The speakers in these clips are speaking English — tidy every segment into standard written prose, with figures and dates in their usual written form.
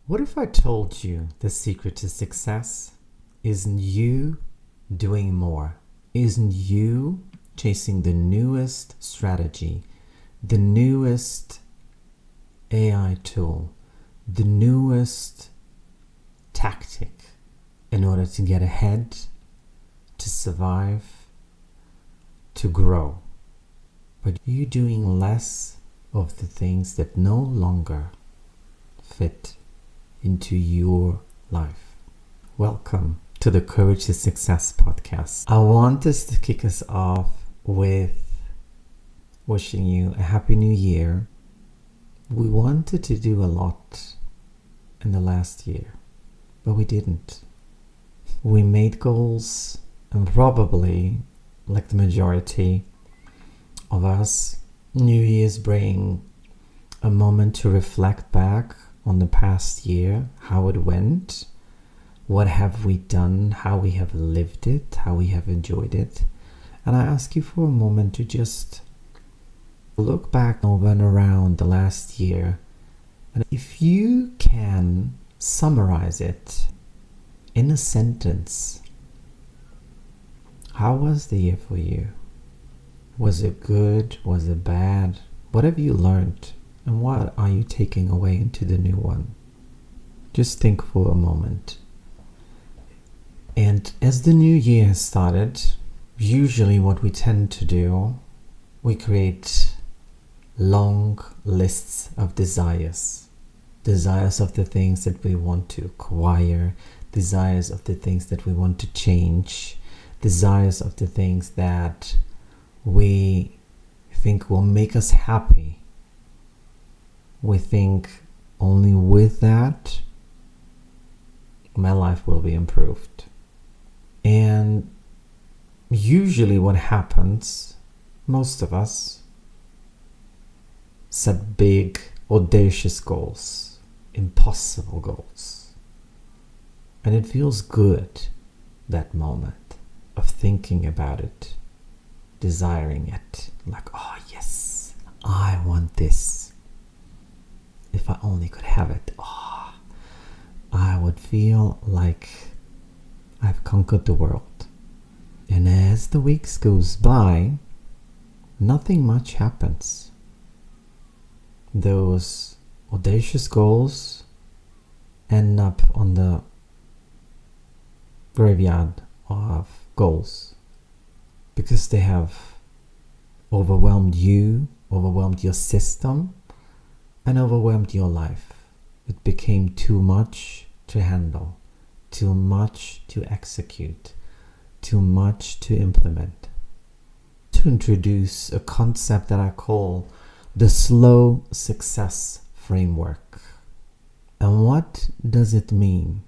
What if I told you the secret to success isn't you doing more? Isn't you chasing the newest strategy, the newest AI tool, the newest tactic in order to get ahead, to survive, to grow? But you doing less of the things that no longer fit into your life. Welcome to the Courage to Success podcast. I want us to kick us off with wishing you a happy new year. We wanted to do a lot in the last year, but we didn't. We made goals, and probably, like the majority of us, New Year's bring a moment to reflect back on the past year, how it went, what have we done, how we have lived it, how we have enjoyed it. And I ask you for a moment to just look back over and around the last year, and if you can summarize it in a sentence, how was the year for you? Was it good? Was it bad? What have you learned? And what are you taking away into the new one? Just think for a moment. And as the new year has started, usually what we tend to do, we create long lists of desires. Desires of the things that we want to acquire, desires of the things that we want to change, desires of the things that we think will make us happy. We think only with that my life will be improved. And usually what happens, most of us set big, audacious goals, impossible goals. And it feels good, that moment of thinking about it, desiring it, like, oh yes, I want this. If I only could have it, I would feel like I've conquered the world. And as the weeks goes by, nothing much happens. Those audacious goals end up on the graveyard of goals because they have overwhelmed you, overwhelmed your system, and overwhelmed your life. It became too much to handle, too much to execute, too much to implement. To introduce a concept that I call the slow success framework. And what does it mean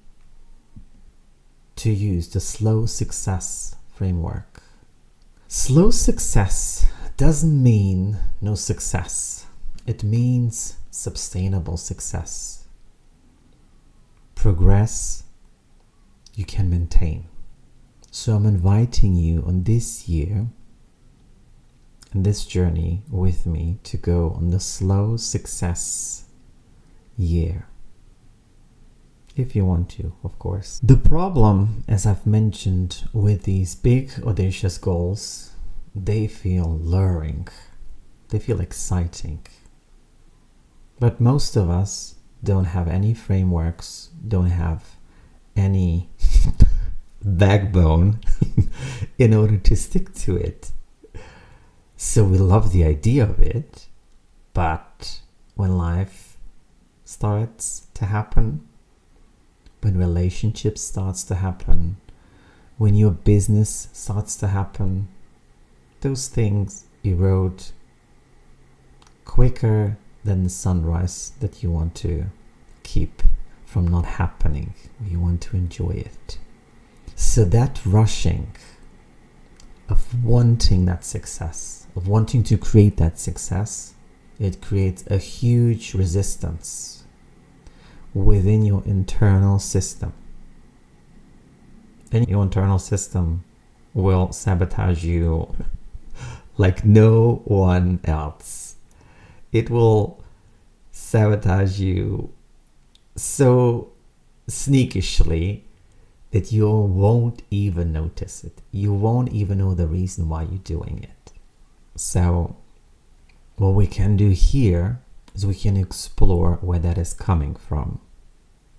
to use the slow success framework? Slow success doesn't mean no success. It means sustainable success. Progress you can maintain. So I'm inviting you on this year and this journey with me to go on the slow success year. If you want to, of course. The problem, as I've mentioned, with these big audacious goals, they feel luring. They feel exciting. But most of us don't have any frameworks, don't have any backbone in order to stick to it. So we love the idea of it, but when life starts to happen, when relationships starts to happen, when your business starts to happen, those things erode quicker than the sunrise that you want to keep from not happening. You want to enjoy it. So that rushing of wanting that success, of wanting to create that success, it creates a huge resistance within your internal system. And your internal system will sabotage you like no one else. It will sabotage you so sneakishly that you won't even notice it. You won't even know the reason why you're doing it. So what we can do here is we can explore where that is coming from.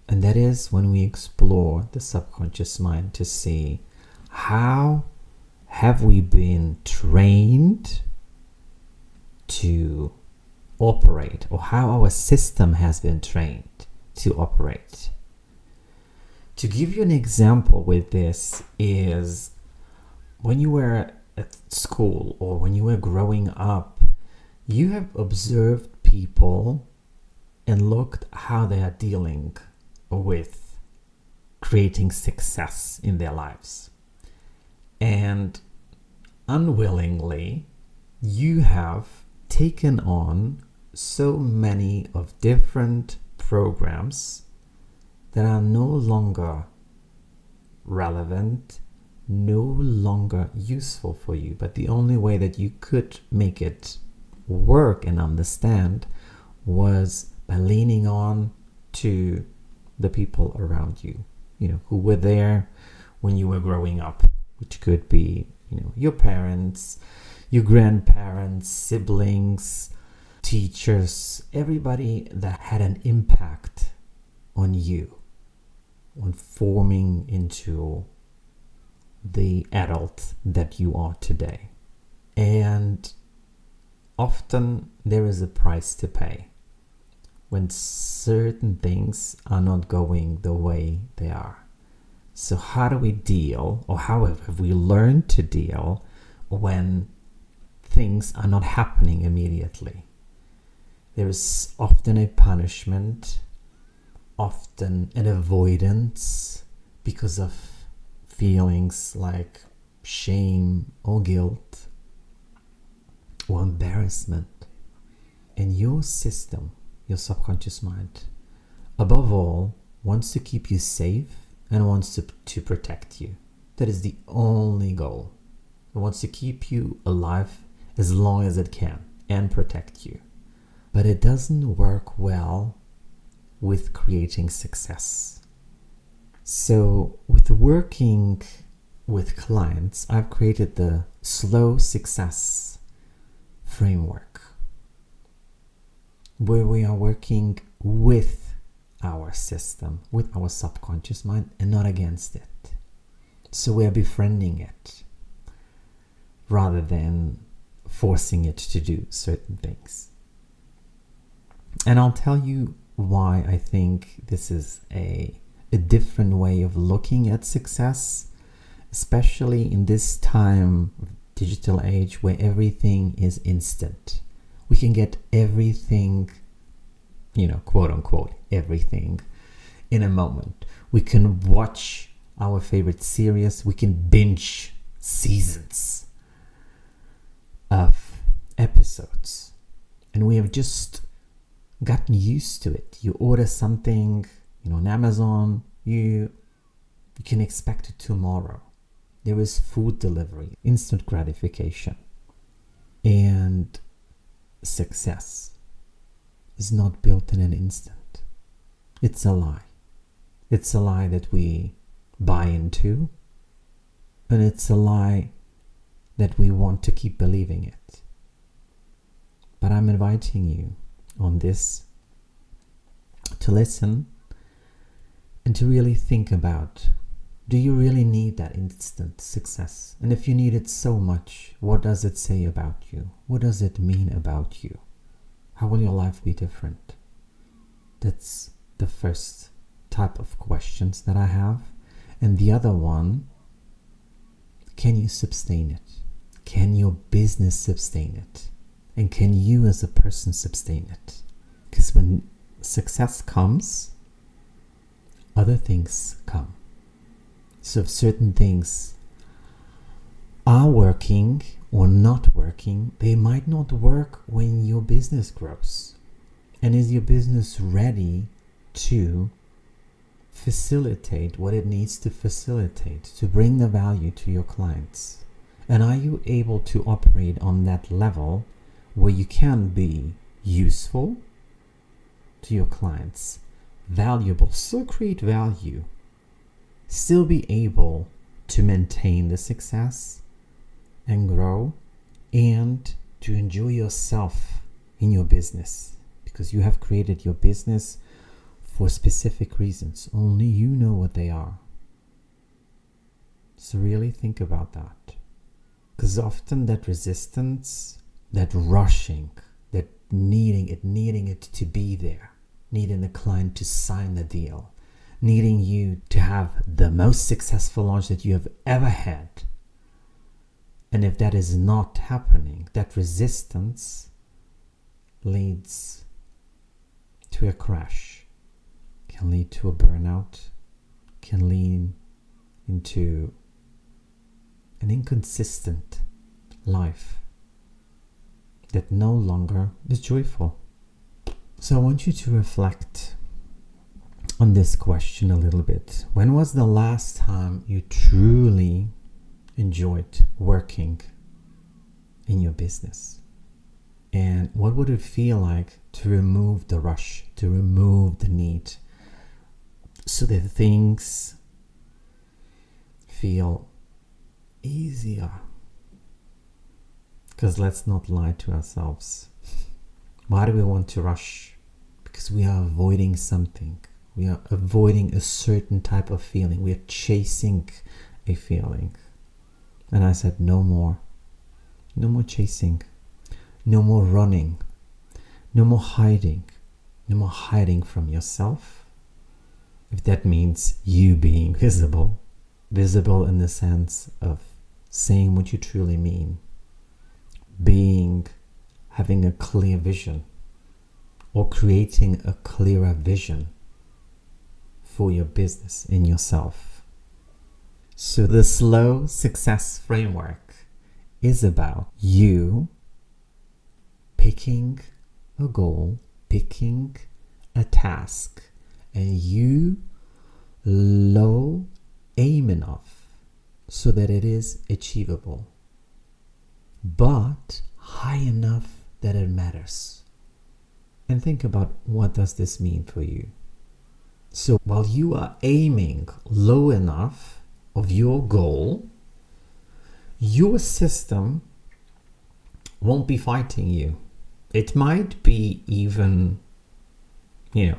And that is when we explore the subconscious mind to see how have we been trained to operate, or how our system has been trained to operate. To give you an example with this is when you were at school or when you were growing up, you have observed people and looked how they are dealing with creating success in their lives. And unwillingly, you have taken on so many of different programs that are no longer relevant, no longer useful for you. But the only way that you could make it work and understand was by leaning on to the people around you, who were there when you were growing up, which could be, your parents, your grandparents, siblings, teachers, everybody that had an impact on you, on forming into the adult that you are today. And often there is a price to pay when certain things are not going the way they are. So how do we deal, or how have we learned to deal when things are not happening immediately? There is often a punishment, often an avoidance because of feelings like shame or guilt or embarrassment. And your system, your subconscious mind, above all, wants to keep you safe and wants to protect you. That is the only goal. It wants to keep you alive as long as it can and protect you. But it doesn't work well with creating success. So with working with clients, I've created the slow success framework where we are working with our system, with our subconscious mind, and not against it. So we are befriending it rather than forcing it to do certain things. And I'll tell you why I think this is a different way of looking at success, especially in this time of digital age where everything is instant. We can get everything, quote unquote, everything in a moment. We can watch our favorite series. We can binge seasons of episodes. And we have just gotten used to it. You order something, on Amazon, you can expect it tomorrow. There is food delivery, instant gratification. And success is not built in an instant. It's a lie. It's a lie that we buy into, and it's a lie that we want to keep believing it. But I'm inviting you on this to listen and to really think about, do you really need that instant success? And if you need it so much, what does it say about you? What does it mean about you? How will your life be different? That's the first type of questions that I have. And the other one, can you sustain it? Can your business sustain it? And can you as a person sustain it? Because when success comes, other things come. So if certain things are working or not working, they might not work when your business grows. And is your business ready to facilitate what it needs to facilitate, to bring the value to your clients? And are you able to operate on that level where you can be useful to your clients valuable, still create value, still be able to maintain the success and grow, and to enjoy yourself in your business, because you have created your business for specific reasons. Only you know what they are. So really think about that. Because often that resistance, that rushing, that needing it to be there, needing the client to sign the deal, needing you to have the most successful launch that you have ever had. And if that is not happening, that resistance leads to a crash, can lead to a burnout, can lead into an inconsistent life that no longer is joyful. So I want you to reflect on this question a little bit. When was the last time you truly enjoyed working in your business? And what would it feel like to remove the rush, to remove the need, so that things feel easier? Because let's not lie to ourselves. Why do we want to rush? Because we are avoiding something. We are avoiding a certain type of feeling. We are chasing a feeling. And I said, no more. No more chasing. No more running. No more hiding. No more hiding from yourself. If that means you being visible. Visible in the sense of saying what you truly mean. Having a clear vision. Or creating a clearer vision for your business and yourself. So the slow success framework is about you picking a goal, picking a task, and you low aim enough so that it is achievable, but high enough that it matters. And think about, what does this mean for you? So while you are aiming low enough of your goal, your system won't be fighting you. It might be even,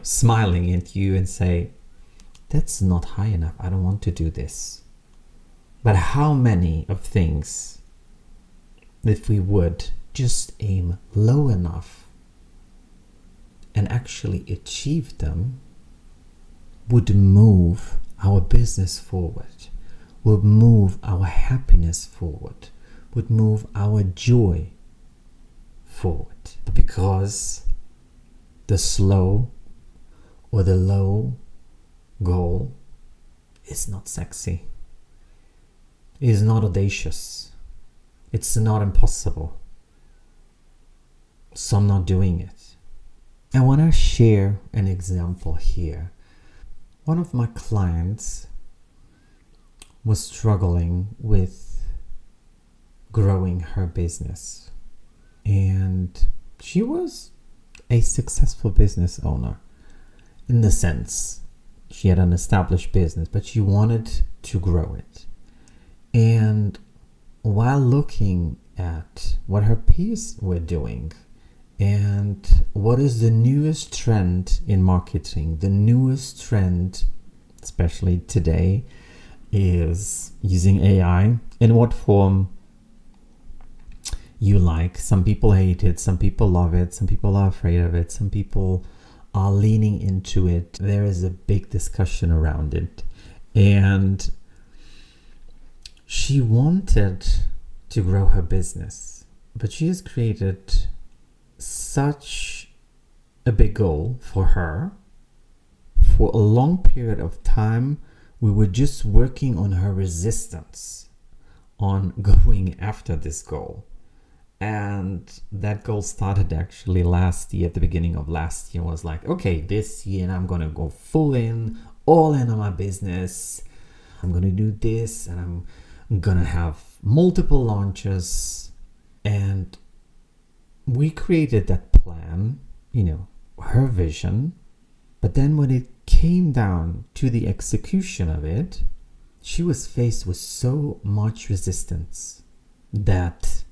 smiling at you and say, that's not high enough. I don't want to do this. But how many of things, if we would just aim low enough and actually achieve them, would move our business forward, would move our happiness forward, would move our joy forward. Because the slow or the low goal is not sexy. It is not audacious. It's not impossible. So I'm not doing it. I want to share an example here. One of my clients was struggling with growing her business, and she was a successful business owner in the sense she had an established business, but she wanted to grow it. And while looking at what her peers were doing and what is the newest trend in marketing, the newest trend, especially today, is using AI. In what form you like. Some people hate it, some people love it, some people are afraid of it, some people are leaning into it. There is a big discussion around it. And she wanted to grow her business, but she has created such a big goal for her. For a long period of time, we were just working on her resistance on going after this goal. And that goal started actually last year, at the beginning of last year, was like, okay, this year I'm going to go full in, all in on my business. I'm going to do this and I'm going to have multiple launches. And we created that plan, her vision. But then when it came down to the execution of it, she was faced with so much resistance that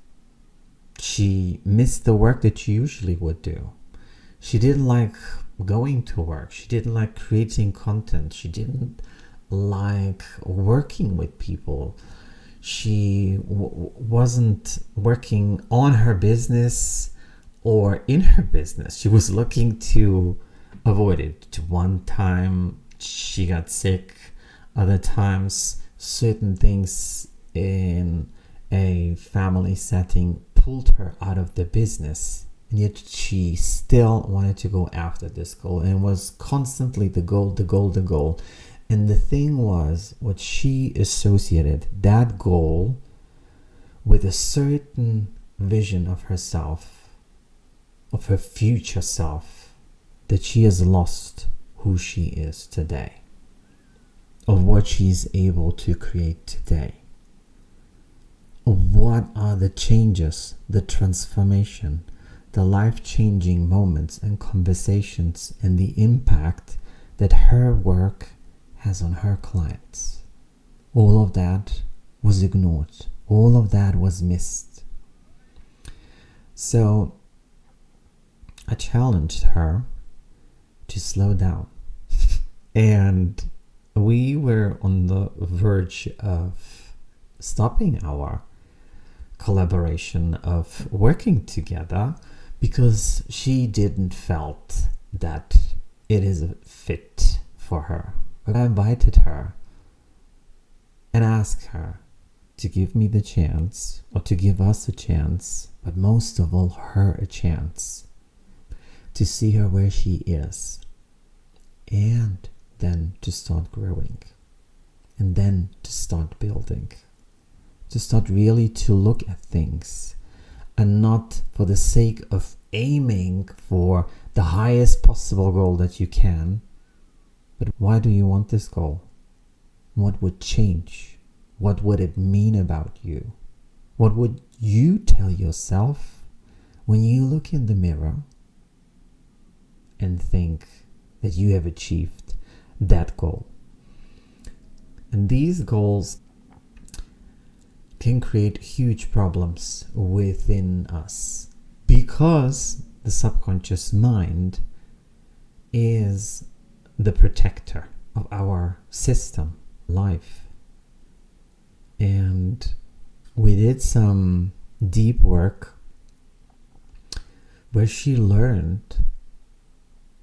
she missed the work that she usually would do. She didn't like going to work. She didn't like creating content. She didn't like working with people. She wasn't working on her business or in her business. She was looking to avoid it. One time she got sick. Other times certain things in a family setting pulled her out of the business. And yet she still wanted to go after this goal, and was constantly the goal. And the thing was, what she associated that goal with a certain vision of herself, of her future self, that she has lost who she is today, of what she's able to create today, of what are the changes, the transformation, the life-changing moments and conversations, and the impact that her work has on her clients. All of that was ignored. All of that was missed. So I challenged her to slow down. And we were on the verge of stopping our collaboration, of working together, because she didn't felt that it is a fit for her. But I invited her and asked her to give me the chance, or to give us a chance, but most of all her a chance, to see her where she is, and then to start growing, and then to start building, to start really to look at things, and not for the sake of aiming for the highest possible goal that you can, but why do you want this goal? What would change? What would it mean about you? What would you tell yourself when you look in the mirror and think that you have achieved that goal? And these goals can create huge problems within us, because the subconscious mind is the protector of our system, life. And we did some deep work where she learned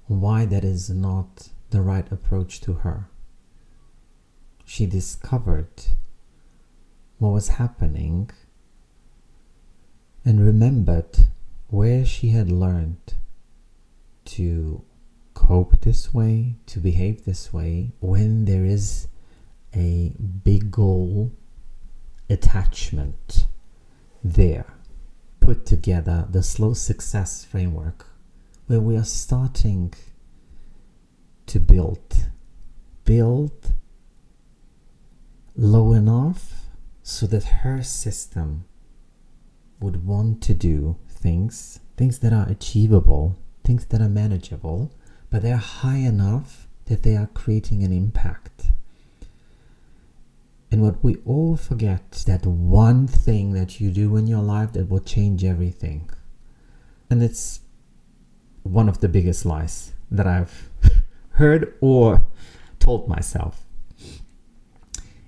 why that is not the right approach to her. She discovered what was happening and remembered where she had learned to cope this way, to behave this way, when there is a big goal attachment there. Put together the slow success framework, where we are starting to build low enough so that her system would want to do things that are achievable, things that are manageable, but they're high enough that they are creating an impact. And what we all forget, that one thing that you do in your life that will change everything. And it's one of the biggest lies that I've heard or told myself.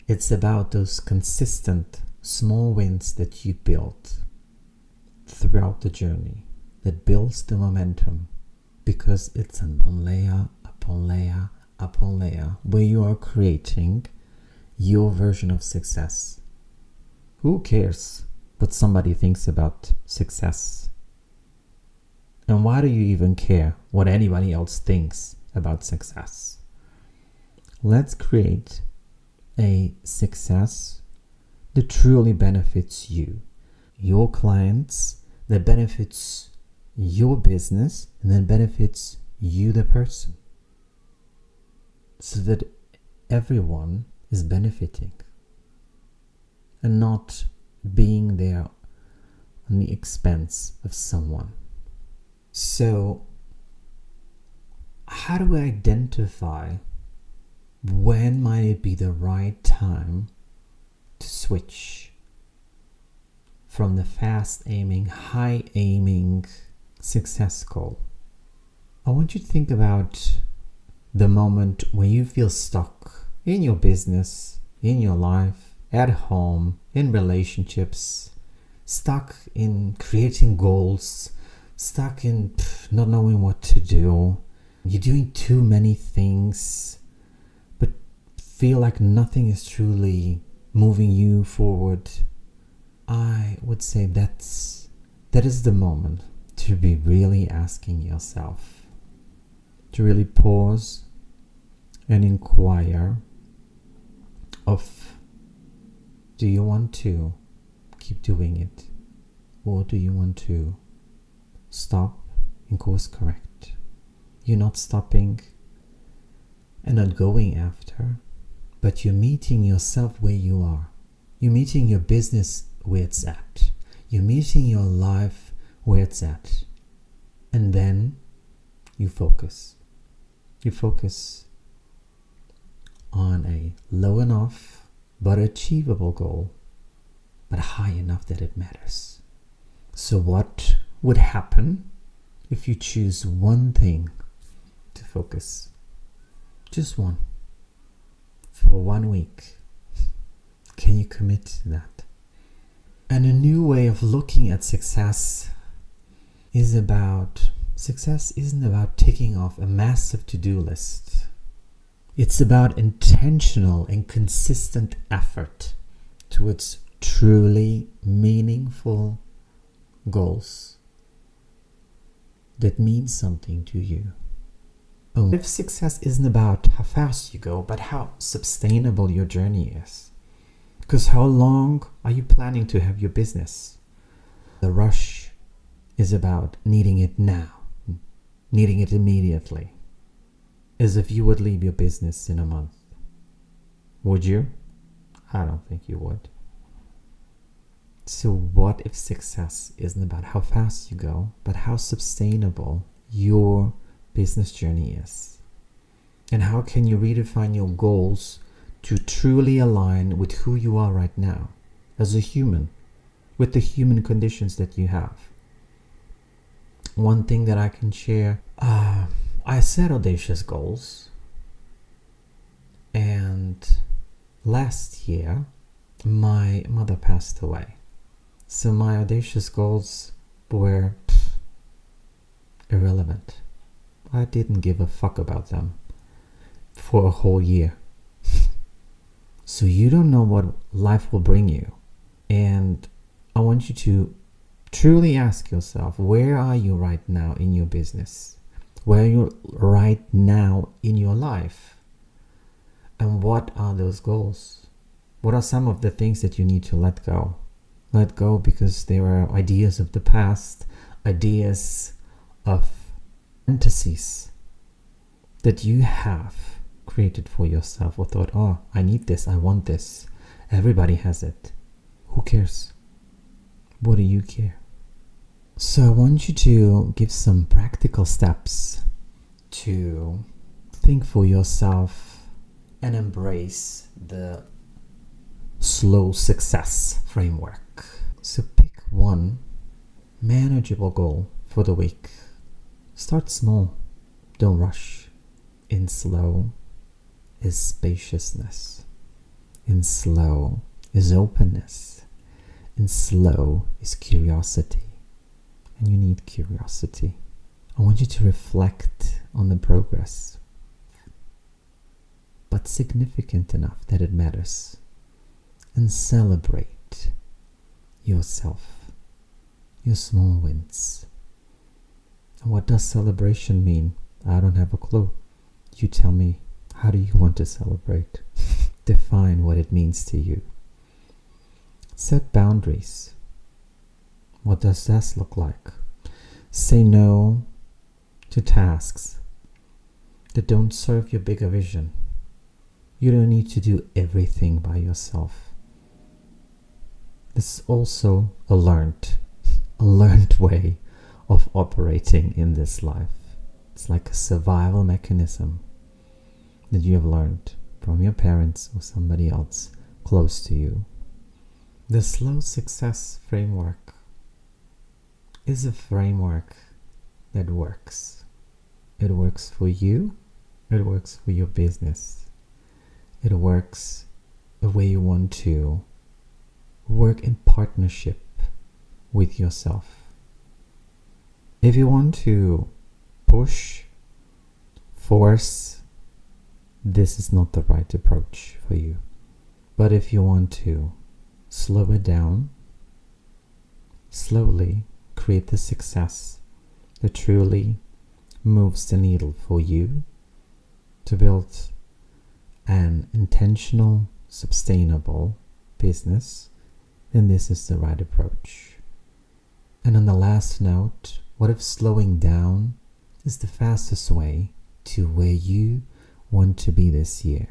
It's about those consistent small wins that you build throughout the journey, that builds the momentum, because it's upon layer upon layer upon layer, where you are creating your version of success. Who cares what somebody thinks about success? And why do you even care what anybody else thinks about success? Let's create a success that truly benefits you, your clients, that benefits your business, and that benefits you, the person, so that everyone is benefiting and not being there on the expense of someone. So how do I identify when might it be the right time to switch from the fast aiming, high aiming success goal? I want you to think about the moment when you feel stuck in your business, in your life, at home, in relationships, stuck in creating goals, stuck in not knowing what to do. You're doing too many things, but feel like nothing is truly moving you forward. I would say that is the moment to be really asking yourself, to really pause and inquire of, do you want to keep doing it, or do you want to stop and course correct? You're not stopping and not going after, but you're meeting yourself where you are. You're meeting your business where it's at. You're meeting your life where it's at. And then you focus. You focus on a low enough but achievable goal, but high enough that it matters. So what would happen if you choose one thing to focus? Just one. For 1 week. Can you commit to that? And a new way of looking at success isn't about ticking off a massive to-do list. It's about intentional and consistent effort towards truly meaningful goals that mean something to you. If success isn't about how fast you go, but how sustainable your journey is. Because how long are you planning to have your business? The rush is about needing it now, needing it immediately. As if you would leave your business in a month. Would you? I don't think you would. So what if success isn't about how fast you go, but how sustainable your business journey is? And how can you redefine your goals to truly align with who you are right now as a human, with the human conditions that you have? One thing that I can share, I set audacious goals, and last year my mother passed away. So my audacious goals were irrelevant. I didn't give a fuck about them for a whole year. So you don't know what life will bring you. And I want you to truly ask yourself, where are you right now in your business? Where are you right now in your life? And what are those goals? What are some of the things that you need to let go? Let go because there are ideas of the past, ideas of fantasies that you have created for yourself, or thought, oh, I need this, I want this. Everybody has it. Who cares? What do you care? So I want you to give some practical steps to think for yourself and embrace the slow success framework. So pick one manageable goal for the week. Start small. Don't rush. In slow is spaciousness. In slow is openness. In slow is curiosity. And you need curiosity. I want you to reflect on the progress, but significant enough that it matters. And celebrate yourself, your small wins. And what does celebration mean? I don't have a clue. You tell me, how do you want to celebrate? Define what it means to you. Set boundaries. What does that look like? Say no to tasks that don't serve your bigger vision. You don't need to do everything by yourself. This is also a learned way of operating in this life. It's like a survival mechanism that you have learned from your parents or somebody else close to you. The slow success framework is a framework that works. It works for you. It works for your business. It works the way you want to work in partnership with yourself. If you want to push, force, this is not the right approach for you. But if you want to slow it down, slowly create the success that truly moves the needle for you to build an intentional, sustainable business, then this is the right approach. And on the last note, what if slowing down is the fastest way to where you want to be this year?